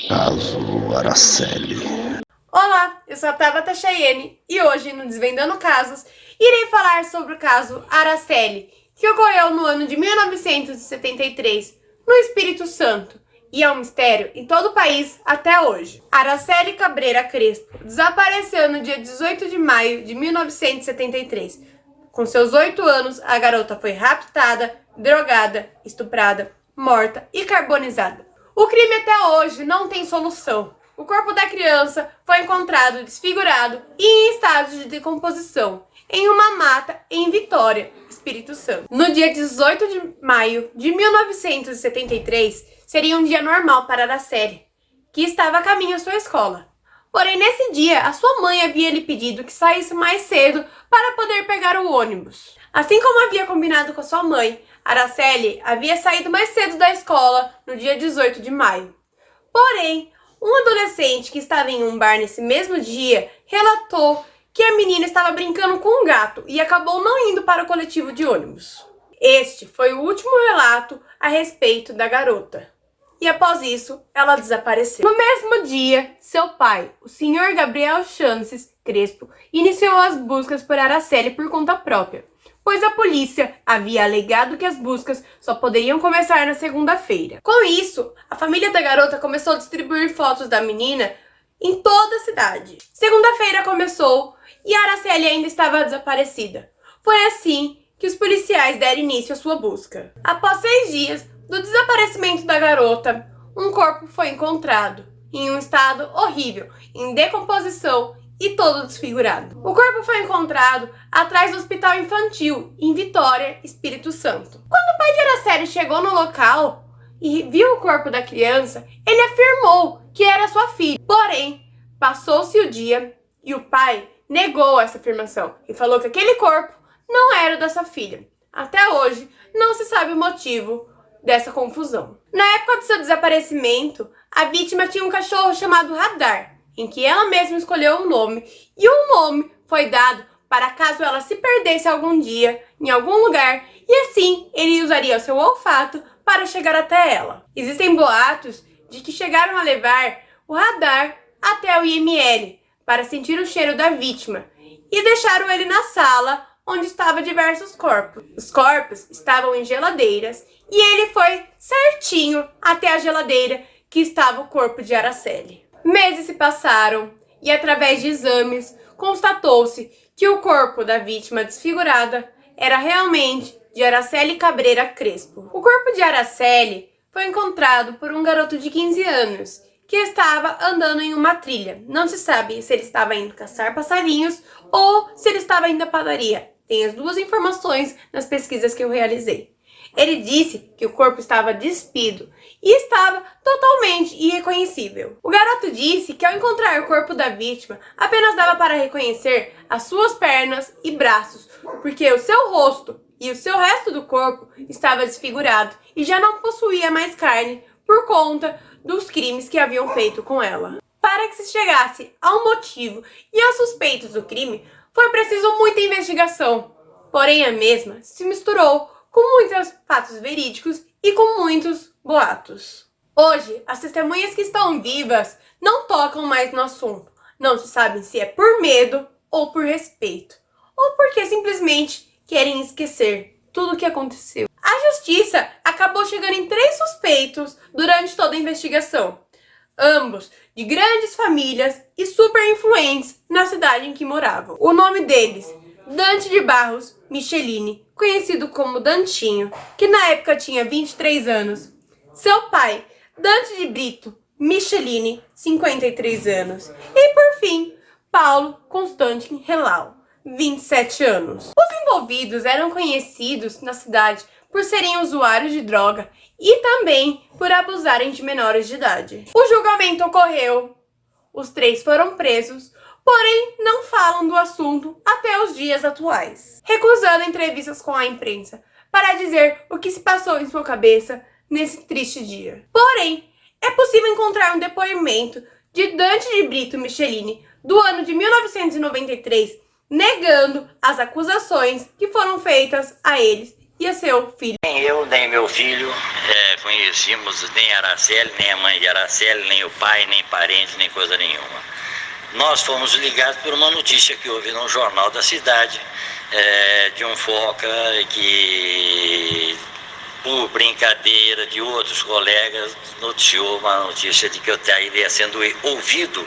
Caso Araceli. Olá, eu sou a Tabata Chayenne e hoje, no Desvendando Casos, irei falar sobre o caso Araceli, que ocorreu no ano de 1973, no Espírito Santo, e é um mistério em todo o país até hoje. Araceli Cabreira Crespo desapareceu no dia 18 de maio de 1973. Com seus 8 anos, a garota foi raptada, drogada, estuprada, morta e carbonizada. O crime até hoje não tem solução. O corpo da criança foi encontrado desfigurado e em estado de decomposição em uma mata em Vitória, Espírito Santo. No dia 18 de maio de 1973, seria um dia normal para Araceli, que estava a caminho à sua escola. Porém, nesse dia, a sua mãe havia lhe pedido que saísse mais cedo para poder pegar o ônibus. Assim como havia combinado com a sua mãe, Araceli havia saído mais cedo da escola no dia 18 de maio. Porém, um adolescente que estava em um bar nesse mesmo dia relatou que a menina estava brincando com um gato e acabou não indo para o coletivo de ônibus. Este foi o último relato a respeito da garota. E após isso, ela desapareceu. No mesmo dia, seu pai, o Sr. Gabriel Chances Crespo, iniciou as buscas por Araceli por conta própria, pois a polícia havia alegado que as buscas só poderiam começar na segunda-feira. Com isso, a família da garota começou a distribuir fotos da menina em toda a cidade. Segunda-feira começou e a Araceli ainda estava desaparecida. Foi assim que os policiais deram início à sua busca. Após 6 dias do desaparecimento da garota, um corpo foi encontrado em um estado horrível, em decomposição e todo desfigurado. O corpo foi encontrado atrás do hospital infantil, em Vitória, Espírito Santo. Quando o pai de Araceli chegou no local e viu o corpo da criança, ele afirmou que era sua filha. Porém, passou-se o dia e o pai negou essa afirmação e falou que aquele corpo não era da sua filha. Até hoje, não se sabe o motivo dessa confusão. Na época do seu desaparecimento, a vítima tinha um cachorro chamado Radar, em que ela mesma escolheu um nome, e o nome foi dado para caso ela se perdesse algum dia em algum lugar, e assim ele usaria o seu olfato para chegar até ela. Existem boatos de que chegaram a levar o Radar até o IML para sentir o cheiro da vítima e deixaram ele na sala onde estavam diversos corpos. Os corpos estavam em geladeiras e ele foi certinho até a geladeira que estava o corpo de Araceli. Meses se passaram e, através de exames, constatou-se que o corpo da vítima desfigurada era realmente de Araceli Cabreira Crespo. O corpo de Araceli foi encontrado por um garoto de 15 anos que estava andando em uma trilha. Não se sabe se ele estava indo caçar passarinhos ou se ele estava indo à padaria. Tem as duas informações nas pesquisas que eu realizei. Ele disse que o corpo estava despido e estava totalmente irreconhecível. O garoto disse que ao encontrar o corpo da vítima, apenas dava para reconhecer as suas pernas e braços, porque o seu rosto e o seu resto do corpo estava desfigurado e já não possuía mais carne por conta dos crimes que haviam feito com ela. Para que se chegasse ao motivo e aos suspeitos do crime, foi preciso muita investigação, porém a mesma se misturou com muitos fatos verídicos e com muitos boatos. Hoje, as testemunhas que estão vivas não tocam mais no assunto. Não se sabe se é por medo ou por respeito, ou porque simplesmente querem esquecer tudo o que aconteceu. A justiça acabou chegando em 3 suspeitos durante toda a investigação, ambos de grandes famílias e super influentes na cidade em que moravam. O nome deles: Dante de Barros Michelini, conhecido como Dantinho, que na época tinha 23 anos. Seu pai, Dante de Brito Michelini, 53 anos. E por fim, Paulo Constantin Relau, 27 anos. Os envolvidos eram conhecidos na cidade por serem usuários de droga e também por abusarem de menores de idade. O julgamento ocorreu, os 3 foram presos, porém não falam do assunto até os dias atuais, recusando entrevistas com a imprensa para dizer o que se passou em sua cabeça nesse triste dia. Porém, é possível encontrar um depoimento de Dante de Brito Michelini do ano de 1993, negando as acusações que foram feitas a eles e a seu filho. Nem eu, nem meu filho conhecíamos nem a Araceli, nem a mãe de Araceli, nem o pai, nem parente, nem coisa nenhuma. Nós fomos ligados por uma notícia que houve num jornal da cidade, de um foca que, por brincadeira de outros colegas, noticiou uma notícia de que eu estaria sendo ouvido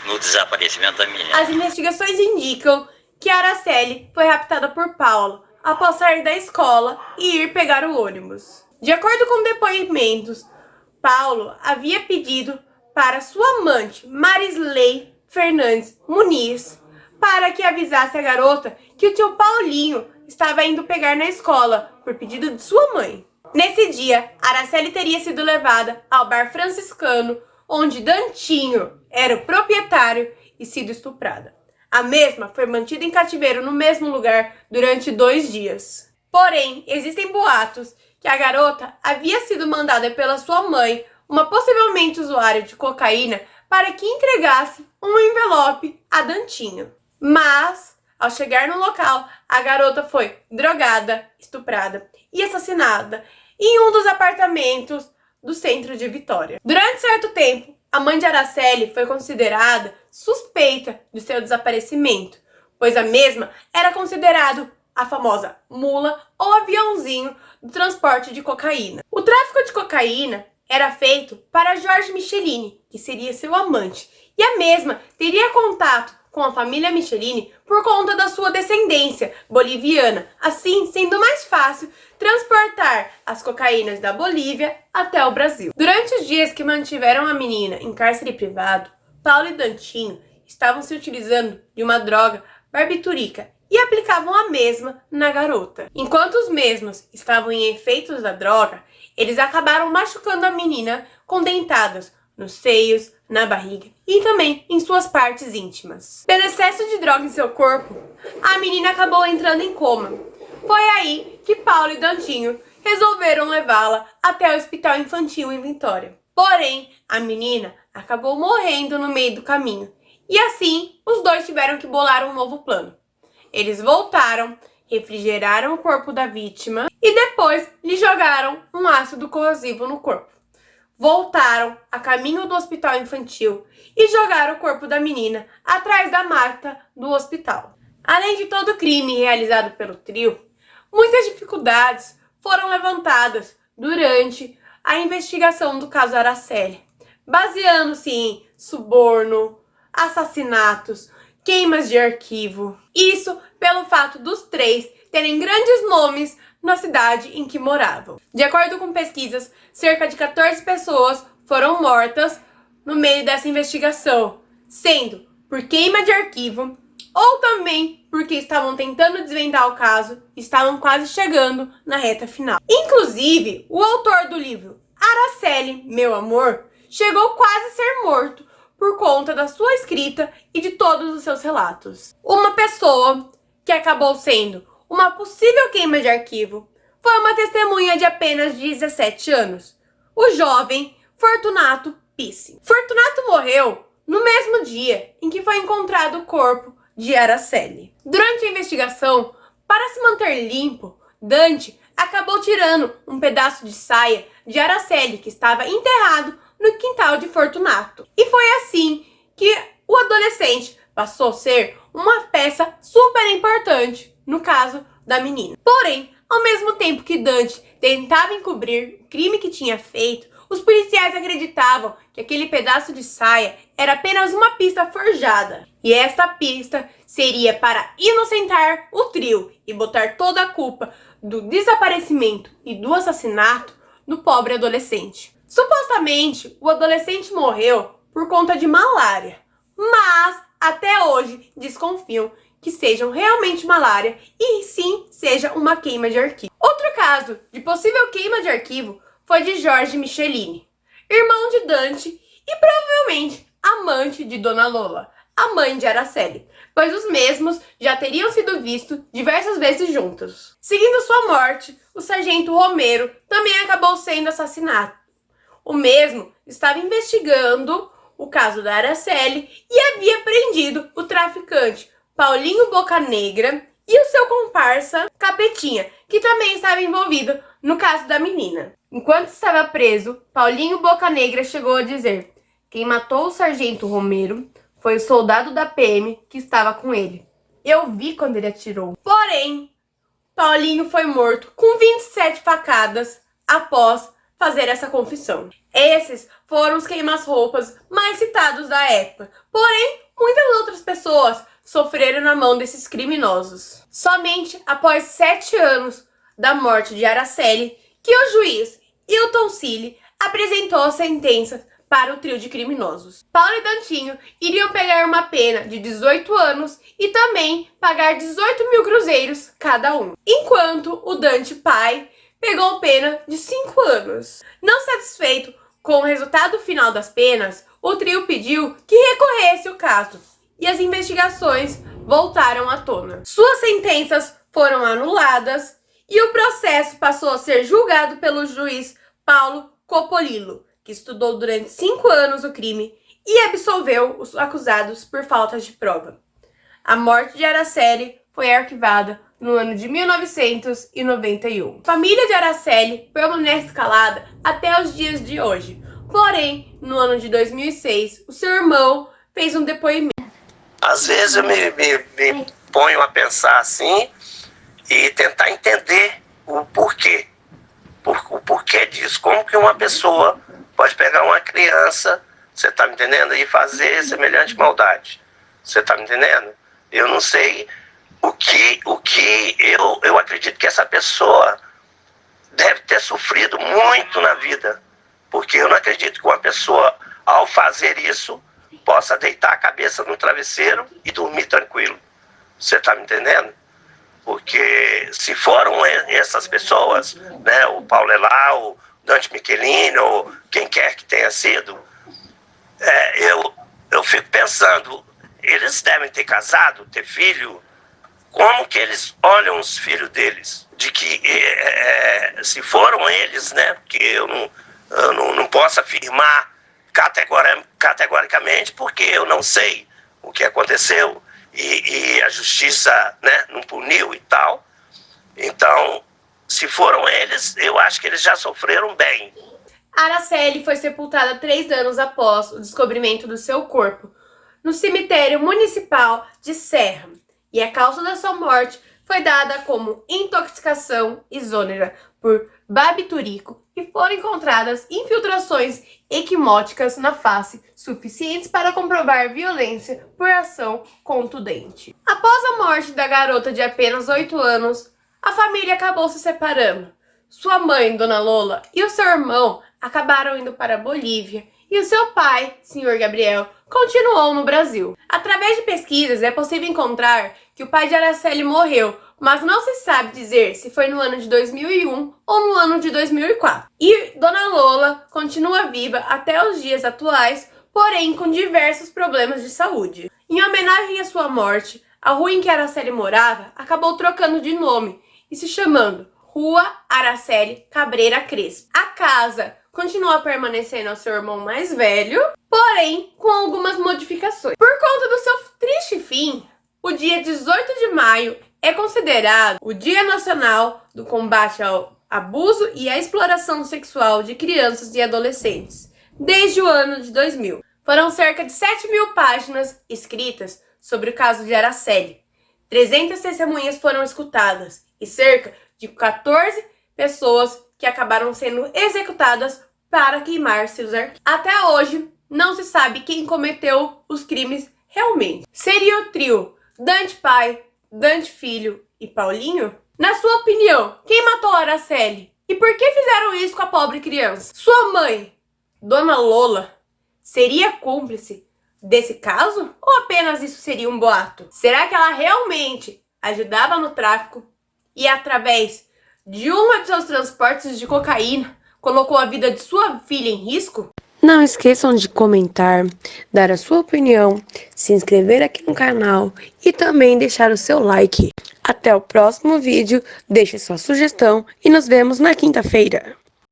no desaparecimento da menina. As investigações indicam que Araceli foi raptada por Paulo após sair da escola e ir pegar o ônibus. De acordo com depoimentos, Paulo havia pedido para sua amante, Marisley Fernandes Muniz, para que avisasse a garota que o tio Paulinho estava indo pegar na escola, por pedido de sua mãe. Nesse dia, Araceli teria sido levada ao bar franciscano, onde Dantinho era o proprietário, e sido estuprada. A mesma foi mantida em cativeiro no mesmo lugar durante 2 dias. Porém, existem boatos que a garota havia sido mandada pela sua mãe, uma possivelmente usuária de cocaína, para que entregasse um envelope a Dantinho. Mas, ao chegar no local, a garota foi drogada, estuprada e assassinada em um dos apartamentos do centro de Vitória. Durante certo tempo, a mãe de Araceli foi considerada suspeita de seu desaparecimento, pois a mesma era considerada a famosa mula ou aviãozinho do transporte de cocaína. O tráfico de cocaína era feito para Jorge Michelini, que seria seu amante, e a mesma teria contato com a família Michelini por conta da sua descendência boliviana, assim sendo mais fácil transportar as cocaínas da Bolívia até o Brasil. Durante os dias que mantiveram a menina em cárcere privado, Paulo e Dantinho estavam se utilizando de uma droga barbitúrica e aplicavam a mesma na garota. Enquanto os mesmos estavam em efeitos da droga, eles acabaram machucando a menina com dentadas nos seios, na barriga e também em suas partes íntimas. Pelo excesso de droga em seu corpo, a menina acabou entrando em coma. Foi aí que Paulo e Dantinho resolveram levá-la até o hospital infantil em Vitória. Porém, a menina acabou morrendo no meio do caminho. E assim, os dois tiveram que bolar um novo plano. Eles voltaram, refrigeraram o corpo da vítima e depois lhe jogaram um ácido corrosivo no corpo. Voltaram a caminho do hospital infantil e jogaram o corpo da menina atrás da mata do hospital. Além de todo o crime realizado pelo trio, muitas dificuldades foram levantadas durante a investigação do caso Araceli, baseando-se em suborno, assassinatos, queimas de arquivo. Isso pelo fato dos 3 terem grandes nomes na cidade em que moravam. De acordo com pesquisas, cerca de 14 pessoas foram mortas no meio dessa investigação, sendo por queima de arquivo ou também porque estavam tentando desvendar o caso e estavam quase chegando na reta final. Inclusive, o autor do livro Araceli, Meu Amor, chegou quase a ser morto por conta da sua escrita e de todos os seus relatos. Uma pessoa que acabou sendo uma possível queima de arquivo foi uma testemunha de apenas 17 anos, o jovem Fortunato Pissi. Fortunato morreu no mesmo dia em que foi encontrado o corpo de Araceli. Durante a investigação, para se manter limpo, Dante acabou tirando um pedaço de saia de Araceli que estava enterrado no quintal de Fortunato. E foi assim que o adolescente passou a ser uma peça super importante no caso da menina. Porém, ao mesmo tempo que Dante tentava encobrir o crime que tinha feito, os policiais acreditavam que aquele pedaço de saia era apenas uma pista forjada. E esta pista seria para inocentar o trio e botar toda a culpa do desaparecimento e do assassinato no pobre adolescente. Supostamente, o adolescente morreu por conta de malária, mas até hoje desconfiam que sejam realmente malária e sim seja uma queima de arquivo. Outro caso de possível queima de arquivo foi de Jorge Michelini, irmão de Dante e provavelmente amante de Dona Lola, a mãe de Araceli, pois os mesmos já teriam sido vistos diversas vezes juntos. Seguindo sua morte, o sargento Romero também acabou sendo assassinado. O mesmo estava investigando o caso da Araceli e havia prendido o traficante Paulinho Bocanegra e o seu comparsa Capetinha, que também estava envolvido no caso da menina. Enquanto estava preso, Paulinho Bocanegra chegou a dizer: quem matou o sargento Romero foi o soldado da PM que estava com ele. Eu vi quando ele atirou. Porém, Paulinho foi morto com 27 facadas após fazer essa confissão. Esses foram os queima-roupas mais citados da época. Porém, muitas outras pessoas sofreram na mão desses criminosos. Somente após 7 anos da morte de Araceli que o juiz Hilton Cille apresentou a sentença para o trio de criminosos. Paulo e Dantinho iriam pegar uma pena de 18 anos e também pagar 18 mil cruzeiros cada um, enquanto o Dante pai pegou pena de 5 anos. Não satisfeito com o resultado final das penas, o trio pediu que recorresse o caso e as investigações voltaram à tona. Suas sentenças foram anuladas e o processo passou a ser julgado pelo juiz Paulo Copolillo, que estudou durante 5 anos o crime e absolveu os acusados por falta de prova. A morte de Araceli foi arquivada no ano de 1991. A família de Araceli permanece calada até os dias de hoje. Porém, no ano de 2006, o seu irmão fez um depoimento. Às vezes eu me ponho a pensar assim e tentar entender o porquê. O porquê disso. Como que uma pessoa pode pegar uma criança, você tá me entendendo, e fazer semelhante maldade. Você tá me entendendo? Eu não sei o que eu acredito que essa pessoa deve ter sofrido muito na vida. Porque eu não acredito que uma pessoa, ao fazer isso, possa deitar a cabeça no travesseiro e dormir tranquilo. Você tá me entendendo? Porque se foram essas pessoas, né, o Paulo Elá, o Dante Michelini, ou quem quer que tenha sido, eu fico pensando, eles devem ter casado, ter filho. Como que eles olham os filhos deles? De que se foram eles, né? Porque eu não posso afirmar categoricamente, porque eu não sei o que aconteceu e a justiça, né, não puniu e tal. Então, se foram eles, eu acho que eles já sofreram bem. Araceli foi sepultada 3 anos após o descobrimento do seu corpo no cemitério municipal de Serra. E a causa da sua morte foi dada como intoxicação isônera por barbitúrico e foram encontradas infiltrações equimóticas na face suficientes para comprovar violência por ação contundente. Após a morte da garota de apenas 8 anos, a família acabou se separando. Sua mãe, Dona Lola, e o seu irmão acabaram indo para a Bolívia e o seu pai, Sr. Gabriel, continuou no Brasil. Através de pesquisas é possível encontrar que o pai de Araceli morreu, mas não se sabe dizer se foi no ano de 2001 ou no ano de 2004. E Dona Lola continua viva até os dias atuais, porém com diversos problemas de saúde. Em homenagem à sua morte, a rua em que Araceli morava acabou trocando de nome e se chamando Rua Araceli Cabreira Crespo. A casa continua permanecendo ao seu irmão mais velho, porém com algumas modificações. Por conta do seu triste fim, o dia 18 de maio é considerado o Dia Nacional do Combate ao Abuso e à Exploração Sexual de Crianças e Adolescentes, desde o ano de 2000. Foram cerca de 7.000 páginas escritas sobre o caso de Araceli. 300 testemunhas foram escutadas e cerca de 14 pessoas que acabaram sendo executadas para queimar seus arquivos. Até hoje, não se sabe quem cometeu os crimes realmente. Seria o trio Dante pai, Dante filho e Paulinho? Na sua opinião, quem matou Araceli? E por que fizeram isso com a pobre criança? Sua mãe, Dona Lola, seria cúmplice desse caso? Ou apenas isso seria um boato? Será que ela realmente ajudava no tráfico e através de uma de seus transportes de cocaína colocou a vida de sua filha em risco? Não esqueçam de comentar, dar a sua opinião, se inscrever aqui no canal e também deixar o seu like. Até o próximo vídeo, deixe sua sugestão e nos vemos na quinta-feira.